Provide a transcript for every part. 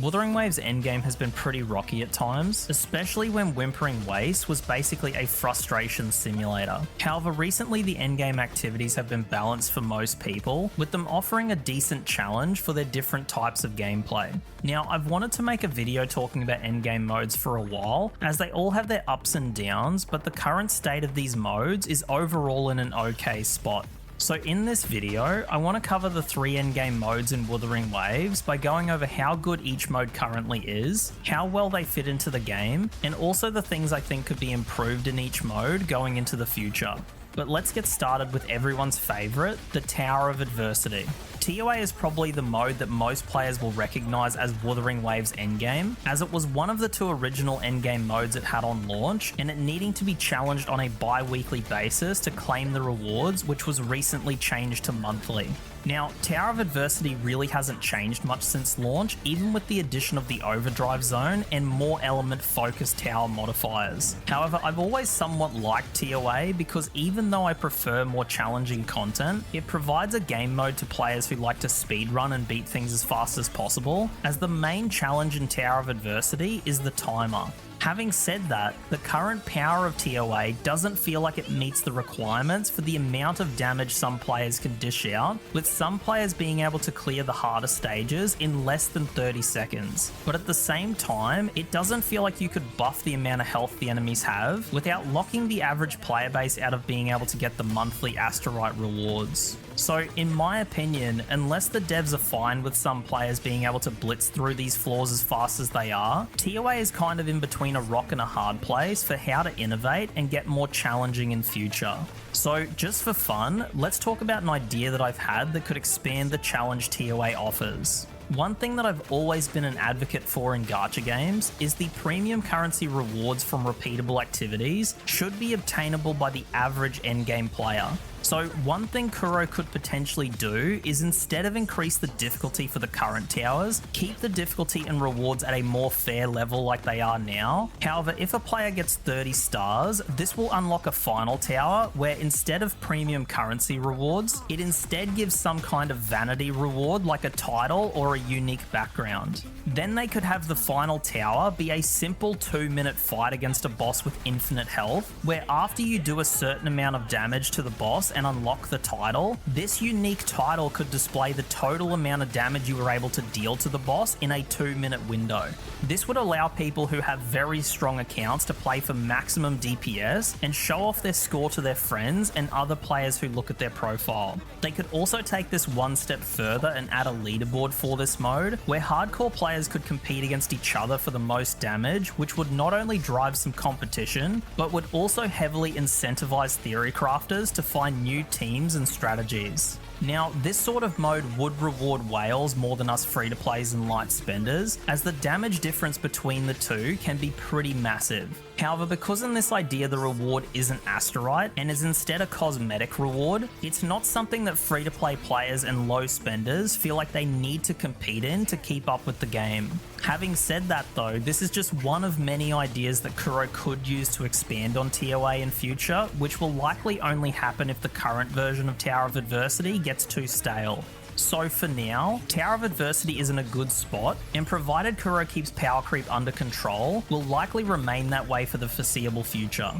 Wuthering Waves Endgame has been pretty rocky at times, especially when Whimpering Waves was basically a frustration simulator. However, recently the Endgame activities have been balanced for most people, with them offering a decent challenge for their different types of gameplay. Now, I've wanted to make a video talking about Endgame modes for a while, as they all have their ups and downs, but the current state of these modes is overall in an okay spot. So in this video, I want to cover the 3 endgame modes in Wuthering Waves by going over how good each mode currently is, how well they fit into the game, and also the things I think could be improved in each mode going into the future. But let's get started with everyone's favourite, the Tower of Adversity. TOA is probably the mode that most players will recognise as Wuthering Waves Endgame, as it was one of the 2 original endgame modes it had on launch, and it needing to be challenged on a bi-weekly basis to claim the rewards, which was recently changed to monthly. Now, Tower of Adversity really hasn't changed much since launch, even with the addition of the Overdrive Zone and more element-focused tower modifiers. However, I've always somewhat liked TOA because even though I prefer more challenging content, it provides a game mode to players who like to speedrun and beat things as fast as possible, as the main challenge in Tower of Adversity is the timer. Having said that, the current power of TOA doesn't feel like it meets the requirements for the amount of damage some players can dish out, with some players being able to clear the harder stages in less than 30 seconds. But at the same time, it doesn't feel like you could buff the amount of health the enemies have without locking the average player base out of being able to get the monthly asteroid rewards. So in my opinion, unless the devs are fine with some players being able to blitz through these floors as fast as they are, TOA is kind of in between a rock and a hard place for how to innovate and get more challenging in future. So just for fun, let's talk about an idea that I've had that could expand the challenge TOA offers. One thing that I've always been an advocate for in gacha games is the premium currency rewards from repeatable activities should be obtainable by the average endgame player. So one thing Kuro could potentially do is, instead of increase the difficulty for the current towers, keep the difficulty and rewards at a more fair level like they are now. However, if a player gets 30 stars, this will unlock a final tower where instead of premium currency rewards, it instead gives some kind of vanity reward like a title or a unique background. Then they could have the final tower be a simple 2-minute fight against a boss with infinite health, where after you do a certain amount of damage to the boss and unlock the title, this unique title could display the total amount of damage you were able to deal to the boss in a 2-minute window. This would allow people who have very strong accounts to play for maximum DPS and show off their score to their friends and other players who look at their profile. They could also take this one step further and add a leaderboard for this mode, where hardcore players could compete against each other for the most damage, which would not only drive some competition, but would also heavily incentivize theory crafters to find new teams and strategies. Now, this sort of mode would reward whales more than us free-to-plays and light spenders, as the damage difference between the two can be pretty massive. However, because in this idea the reward isn't asteroid and is instead a cosmetic reward, it's not something that free-to-play players and low spenders feel like they need to compete in to keep up with the game. Having said that though, this is just one of many ideas that Kuro could use to expand on TOA in future, which will likely only happen if the current version of Tower of Adversity gets too stale. So for now, Tower of Adversity is in a good spot, and provided Kuro keeps power creep under control, will likely remain that way for the foreseeable future.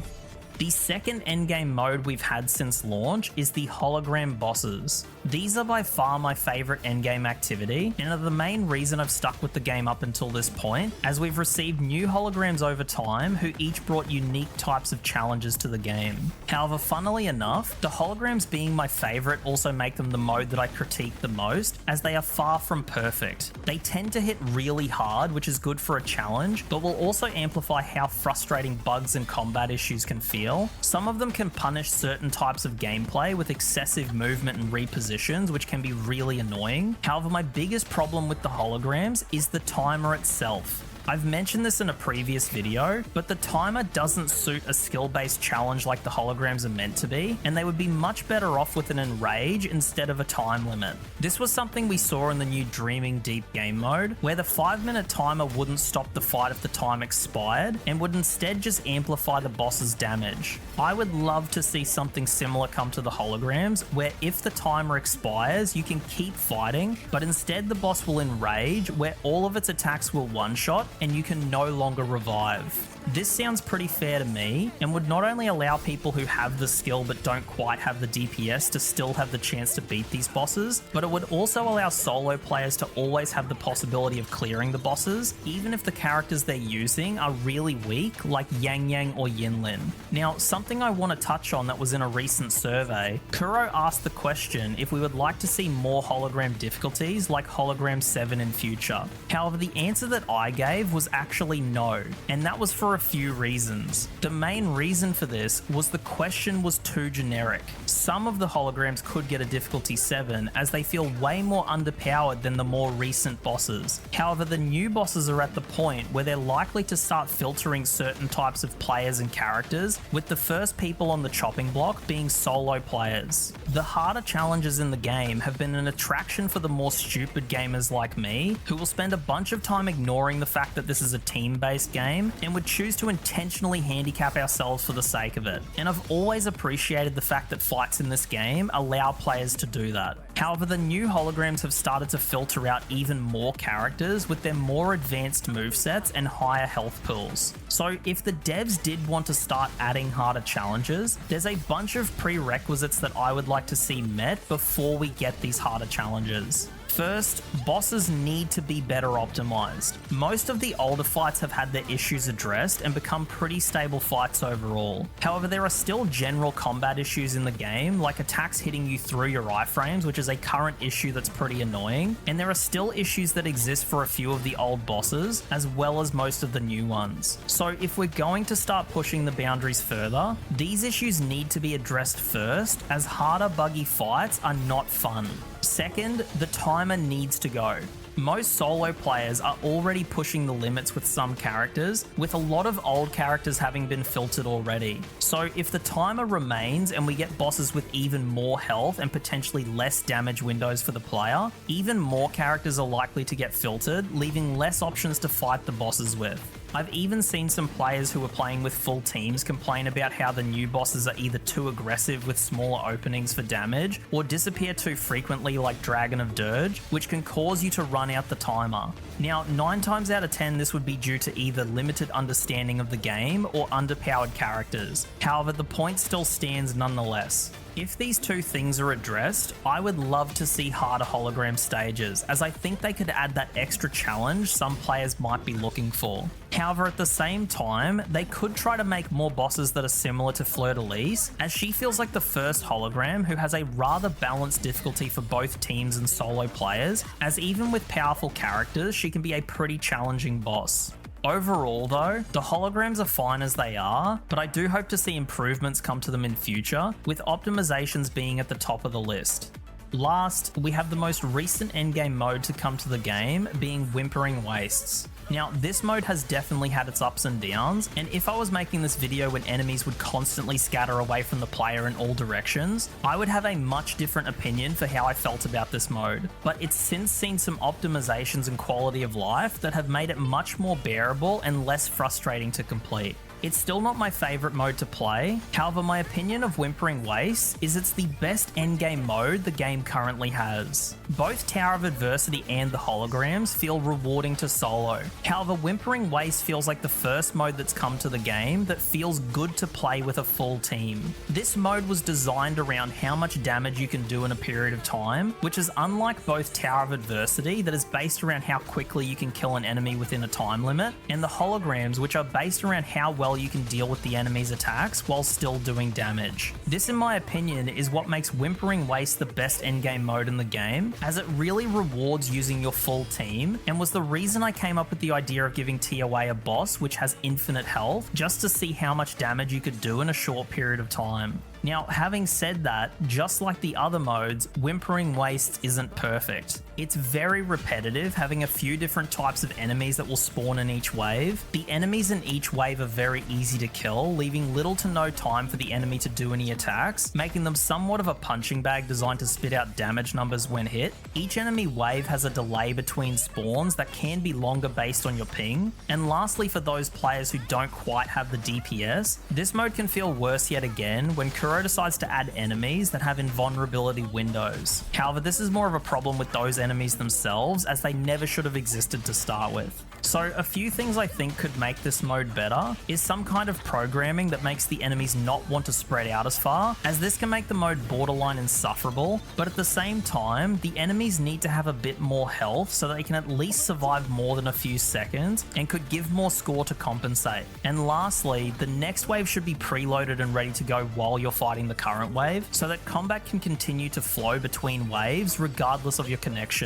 The second endgame mode we've had since launch is the hologram bosses. These are by far my favourite endgame activity, and are the main reason I've stuck with the game up until this point, as we've received new holograms over time who each brought unique types of challenges to the game. However, funnily enough, the holograms being my favourite also make them the mode that I critique the most, as they are far from perfect. They tend to hit really hard, which is good for a challenge, but will also amplify how frustrating bugs and combat issues can feel. Some of them can punish certain types of gameplay with excessive movement and repositions, which can be really annoying. However, my biggest problem with the holograms is the timer itself. I've mentioned this in a previous video, but the timer doesn't suit a skill-based challenge like the holograms are meant to be, and they would be much better off with an enrage instead of a time limit. This was something we saw in the new Dreaming Deep game mode, where the 5-minute timer wouldn't stop the fight if the time expired, and would instead just amplify the boss's damage. I would love to see something similar come to the holograms, where if the timer expires, you can keep fighting, but instead the boss will enrage, where all of its attacks will one-shot, and you can no longer revive. This sounds pretty fair to me, and would not only allow people who have the skill but don't quite have the DPS to still have the chance to beat these bosses, but it would also allow solo players to always have the possibility of clearing the bosses, even if the characters they're using are really weak, like Yang Yang or Yinlin. Now, something I want to touch on that was in a recent survey, Kuro asked the question if we would like to see more hologram difficulties like Hologram 7 in future. However, the answer that I gave was actually no, and that was for a few reasons. The main reason for this was the question was too generic. Some of the holograms could get a difficulty 7 as they feel way more underpowered than the more recent bosses. However, the new bosses are at the point where they're likely to start filtering certain types of players and characters, with the first people on the chopping block being solo players. The harder challenges in the game have been an attraction for the more stupid gamers like me, who will spend a bunch of time ignoring the fact that this is a team-based game and would choose to intentionally handicap ourselves for the sake of it. And I've always appreciated the fact that fights in this game allow players to do that. However, the new holograms have started to filter out even more characters with their more advanced movesets and higher health pools. So if the devs did want to start adding harder challenges, there's a bunch of prerequisites that I would like to see met before we get these harder challenges. First, bosses need to be better optimized. Most of the older fights have had their issues addressed and become pretty stable fights overall. However, there are still general combat issues in the game, like attacks hitting you through your iframes, which is a current issue that's pretty annoying, and there are still issues that exist for a few of the old bosses, as well as most of the new ones. So if we're going to start pushing the boundaries further, these issues need to be addressed first, as harder buggy fights are not fun. Second, the timer needs to go. Most solo players are already pushing the limits with some characters, with a lot of old characters having been filtered already. So if the timer remains and we get bosses with even more health and potentially less damage windows for the player, even more characters are likely to get filtered, leaving less options to fight the bosses with. I've even seen some players who are playing with full teams complain about how the new bosses are either too aggressive with smaller openings for damage, or disappear too frequently like Dragon of Dirge, which can cause you to run out the timer. Now, 9 times out of 10 this would be due to either limited understanding of the game or underpowered characters. However, the point still stands nonetheless. If these two things are addressed, I would love to see harder hologram stages, as I think they could add that extra challenge some players might be looking for. However, at the same time, they could try to make more bosses that are similar to Fleur-de-Lis, as she feels like the first hologram who has a rather balanced difficulty for both teams and solo players, as even with powerful characters, she can be a pretty challenging boss. Overall though, the holograms are fine as they are, but I do hope to see improvements come to them in future, with optimizations being at the top of the list. Last, we have the most recent endgame mode to come to the game, being Whimpering Wastes. Now, this mode has definitely had its ups and downs, and if I was making this video when enemies would constantly scatter away from the player in all directions, I would have a much different opinion for how I felt about this mode. But it's since seen some optimizations and quality of life that have made it much more bearable and less frustrating to complete. It's still not my favourite mode to play, however my opinion of Whimpering Wastes is it's the best endgame mode the game currently has. Both Tower of Adversity and the holograms feel rewarding to solo, however Whimpering Wastes feels like the first mode that's come to the game that feels good to play with a full team. This mode was designed around how much damage you can do in a period of time, which is unlike both Tower of Adversity that is based around how quickly you can kill an enemy within a time limit, and the holograms which are based around how well you can deal with the enemy's attacks while still doing damage. This, in my opinion, is what makes Whimpering Wastes the best endgame mode in the game, as it really rewards using your full team, and was the reason I came up with the idea of giving TOA a boss which has infinite health, just to see how much damage you could do in a short period of time. Now, having said that, just like the other modes, Whimpering Waste isn't perfect. It's very repetitive, having a few different types of enemies that will spawn in each wave. The enemies in each wave are very easy to kill, leaving little to no time for the enemy to do any attacks, making them somewhat of a punching bag designed to spit out damage numbers when hit. Each enemy wave has a delay between spawns that can be longer based on your ping. And lastly, for those players who don't quite have the DPS, this mode can feel worse yet again when Kuro decides to add enemies that have invulnerability windows. However, this is more of a problem with those enemies themselves, as they never should have existed to start with. So a few things I think could make this mode better is some kind of programming that makes the enemies not want to spread out as far, as this can make the mode borderline insufferable, but at the same time, the enemies need to have a bit more health so that they can at least survive more than a few seconds and could give more score to compensate. And lastly, the next wave should be preloaded and ready to go while you're fighting the current wave, so that combat can continue to flow between waves regardless of your connection.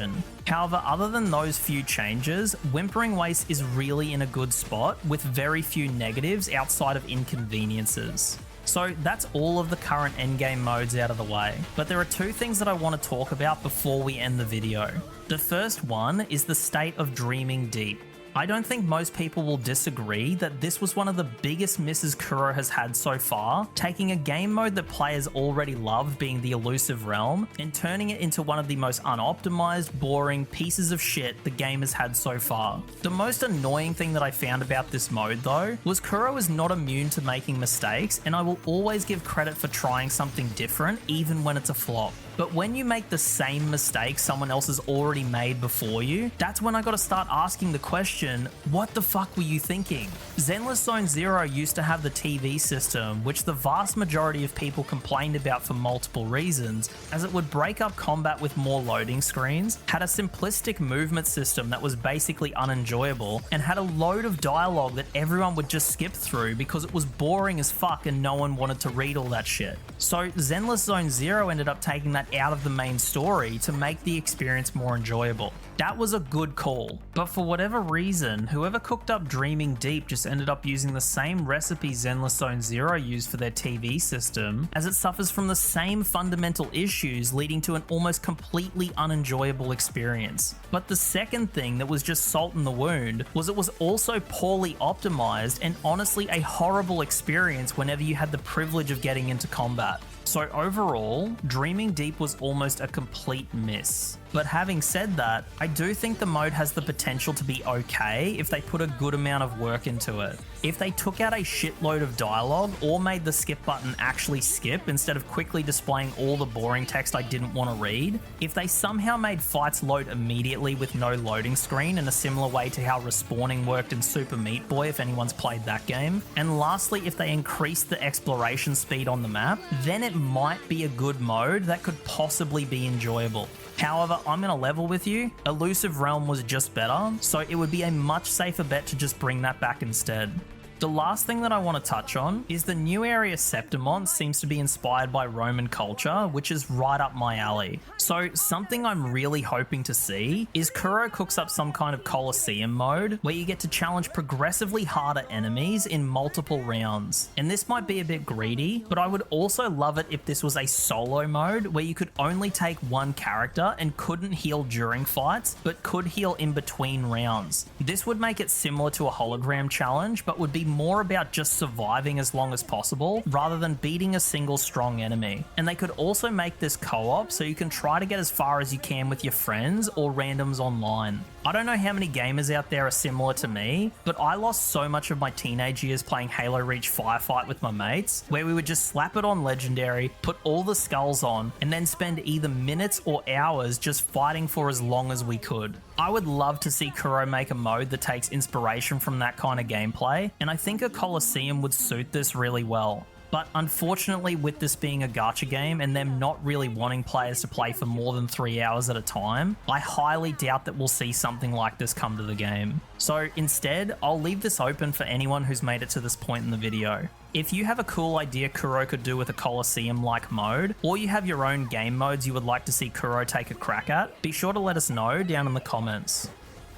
However, other than those few changes, Whimpering Waste is really in a good spot with very few negatives outside of inconveniences. So that's all of the current endgame modes out of the way, but there are two things that I want to talk about before we end the video. The first one is the state of Dreaming Deep. I don't think most people will disagree that this was one of the biggest misses Kuro has had so far, taking a game mode that players already love, being the elusive realm, and turning it into one of the most unoptimized, boring pieces of shit the game has had so far. The most annoying thing that I found about this mode though, was Kuro is not immune to making mistakes, and I will always give credit for trying something different even when it's a flop. But when you make the same mistake someone else has already made before you, that's when I gotta start asking the question, what the fuck were you thinking? Zenless Zone Zero used to have the TV system, which the vast majority of people complained about for multiple reasons, as it would break up combat with more loading screens, had a simplistic movement system that was basically unenjoyable, and had a load of dialogue that everyone would just skip through because it was boring as fuck and no one wanted to read all that shit. So Zenless Zone Zero ended up taking that out of the main story to make the experience more enjoyable. That was a good call, but for whatever reason, whoever cooked up Dreaming Deep just ended up using the same recipe Zenless Zone Zero used for their TV system, as it suffers from the same fundamental issues, leading to an almost completely unenjoyable experience. But the second thing that was just salt in the wound was it was also poorly optimized and honestly a horrible experience whenever you had the privilege of getting into combat. So overall, Dreaming Deep was almost a complete miss. But having said that, I do think the mode has the potential to be okay if they put a good amount of work into it. If they took out a shitload of dialogue or made the skip button actually skip instead of quickly displaying all the boring text I didn't want to read, if they somehow made fights load immediately with no loading screen in a similar way to how respawning worked in Super Meat Boy if anyone's played that game, and lastly if they increased the exploration speed on the map, then it might be a good mode that could possibly be enjoyable. However, I'm going to level with you, Elusive Realm was just better, so it would be a much safer bet to just bring that back instead. The last thing that I want to touch on is the new area Septimont seems to be inspired by Roman culture, which is right up my alley. So something I'm really hoping to see is Kuro cooks up some kind of Colosseum mode where you get to challenge progressively harder enemies in multiple rounds. And this might be a bit greedy, but I would also love it if this was a solo mode where you could only take one character and couldn't heal during fights, but could heal in between rounds. This would make it similar to a hologram challenge, but would be more about just surviving as long as possible rather than beating a single strong enemy. And they could also make this co-op so you can try to get as far as you can with your friends or randoms online. I don't know how many gamers out there are similar to me, but I lost so much of my teenage years playing Halo Reach Firefight with my mates, where we would just slap it on Legendary, put all the skulls on, and then spend either minutes or hours just fighting for as long as we could. I would love to see Kuro make a mode that takes inspiration from that kind of gameplay, and I think a Colosseum would suit this really well. But unfortunately, with this being a gacha game and them not really wanting players to play for more than 3 hours at a time, I highly doubt that we'll see something like this come to the game. So instead, I'll leave this open for anyone who's made it to this point in the video. If you have a cool idea Kuro could do with a Colosseum-like mode, or you have your own game modes you would like to see Kuro take a crack at, be sure to let us know down in the comments.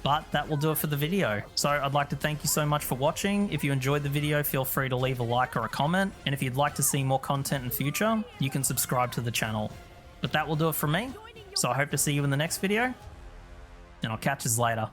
But that will do it for the video. So I'd like to thank you so much for watching. If you enjoyed the video, feel free to leave a like or a comment. And if you'd like to see more content in future, you can subscribe to the channel. But that will do it from me. So I hope to see you in the next video, and I'll catch you later.